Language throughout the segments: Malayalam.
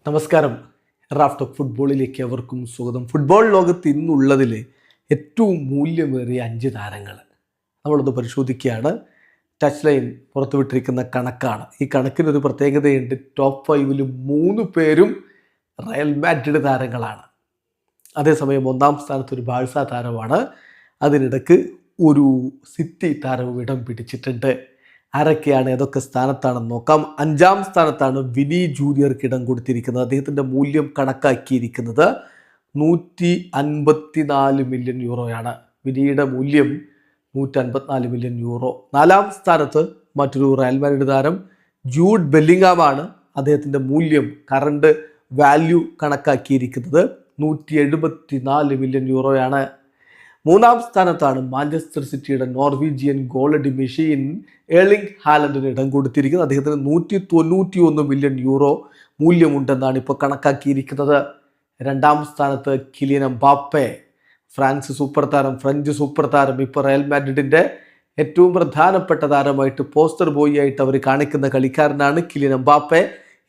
നമസ്കാരം. റാഫ്റ്റ് ഓഫ് ഫുട്ബോളിലേക്ക് അവർക്കും സ്വാഗതം. ഫുട്ബോൾ ലോകത്ത് ഇന്നുള്ളതിൽ ഏറ്റവും മൂല്യമേറിയ 5 താരങ്ങൾ നമ്മളത് പരിശോധിക്കുകയാണ്. ടച്ച് ലൈൻ പുറത്തുവിട്ടിരിക്കുന്ന കണക്കാണ്. ഈ കണക്കിനൊരു പ്രത്യേകതയുണ്ട്. ടോപ്പ് 5-ൽ 3 പേരും റയൽ മാഡ്രിഡ് താരങ്ങളാണ്. അതേസമയം 1-ാം സ്ഥാനത്ത് ഒരു ബാഴ്സ താരമാണ്. അതിനിടക്ക് ഒരു സിറ്റി താരവും ഇടം പിടിച്ചിട്ടുണ്ട്. ആരൊക്കെയാണ്, ഏതൊക്കെ സ്ഥാനത്താണെന്ന് നോക്കാം. 5-ാം സ്ഥാനത്താണ് വിനി ജൂനിയർക്ക് ഇടം കൊടുത്തിരിക്കുന്നത്. അദ്ദേഹത്തിൻ്റെ മൂല്യം കണക്കാക്കിയിരിക്കുന്നത് 154 മില്യൺ യൂറോയാണ്. വിനിയുടെ മൂല്യം 154 മില്യൺ യൂറോ. 4-ാം സ്ഥാനത്ത് മറ്റൊരു റയൽ മാഡ്രിഡ് താരം ജൂഡ് ബെല്ലിംഗാമാണ്. അദ്ദേഹത്തിൻ്റെ മൂല്യം കറണ്ട് വാല്യൂ കണക്കാക്കിയിരിക്കുന്നത് 174 മില്യൺ യൂറോയാണ്. 3-ാം സ്ഥാനത്താണ് മാഞ്ചസ്റ്റർ സിറ്റിയുടെ നോർവീജിയൻ ഗോളടി മെഷീൻ എർലിംഗ് ഹാലൻഡിന് ഇടം കൊടുത്തിരിക്കുന്നത്. അദ്ദേഹത്തിന് 191 മില്യൺ യൂറോ മൂല്യമുണ്ടെന്നാണ് ഇപ്പോൾ കണക്കാക്കിയിരിക്കുന്നത്. 2-ാം സ്ഥാനത്ത് കിലിയൻ എംബാപ്പെ, ഫ്രഞ്ച് സൂപ്പർ താരം. ഇപ്പോൾ റയൽ മാഡ്രിഡിൻ്റെ ഏറ്റവും പ്രധാനപ്പെട്ട താരമായിട്ട്, പോസ്റ്റർ ബോയ് ആയിട്ട് അവർ കാണിക്കുന്ന കളിക്കാരനാണ് കിലിയൻ എംബാപ്പെ.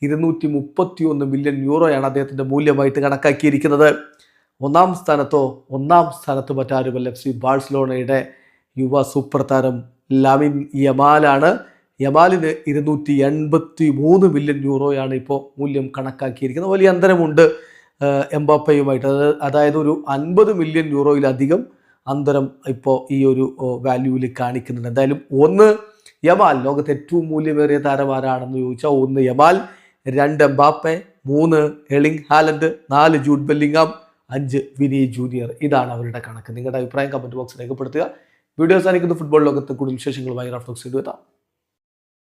231 മില്യൺ യൂറോയാണ് അദ്ദേഹത്തിൻ്റെ മൂല്യമായിട്ട് കണക്കാക്കിയിരിക്കുന്നത്. 1-ാം സ്ഥാനത്ത് മറ്റാരുമല്ല, FC ബാഴ്സലോണയുടെ യുവ സൂപ്പർ താരം ലാമിൻ യമാലാണ്. യമാലിന് 283 മില്യൺ യൂറോയാണ് ഇപ്പോൾ മൂല്യം കണക്കാക്കിയിരിക്കുന്നത്. വലിയ അന്തരമുണ്ട് എംബാപ്പയുമായിട്ട്. അതായത് ഒരു 50 മില്യൺ യൂറോയിലധികം അന്തരം ഇപ്പോൾ ഈ ഒരു വാല്യൂവിൽ കാണിക്കുന്നുണ്ട്. എന്തായാലും 1 യമാൽ, ലോകത്തെ ഏറ്റവും മൂല്യമേറിയ താരം ആരാണെന്ന് ചോദിച്ചാൽ 1 Yamal, 2 Mbappe, 3 Erling Haaland, 4 Jude Bellingham, 5 Vini Junior. ഇതാണ് അവരുടെ കണക്ക്. നിങ്ങളുടെ അഭിപ്രായം കമൻറ്റ് ബോക്സിൽ രേഖപ്പെടുത്തുക. വീഡിയോ അവസാനിക്കുന്ന ഫുട്ബോൾ ലോകത്ത് കൂടുതൽ വിശേഷങ്ങളുമായി റാഫ്റ്റ് ടോക്സ് എത്താം.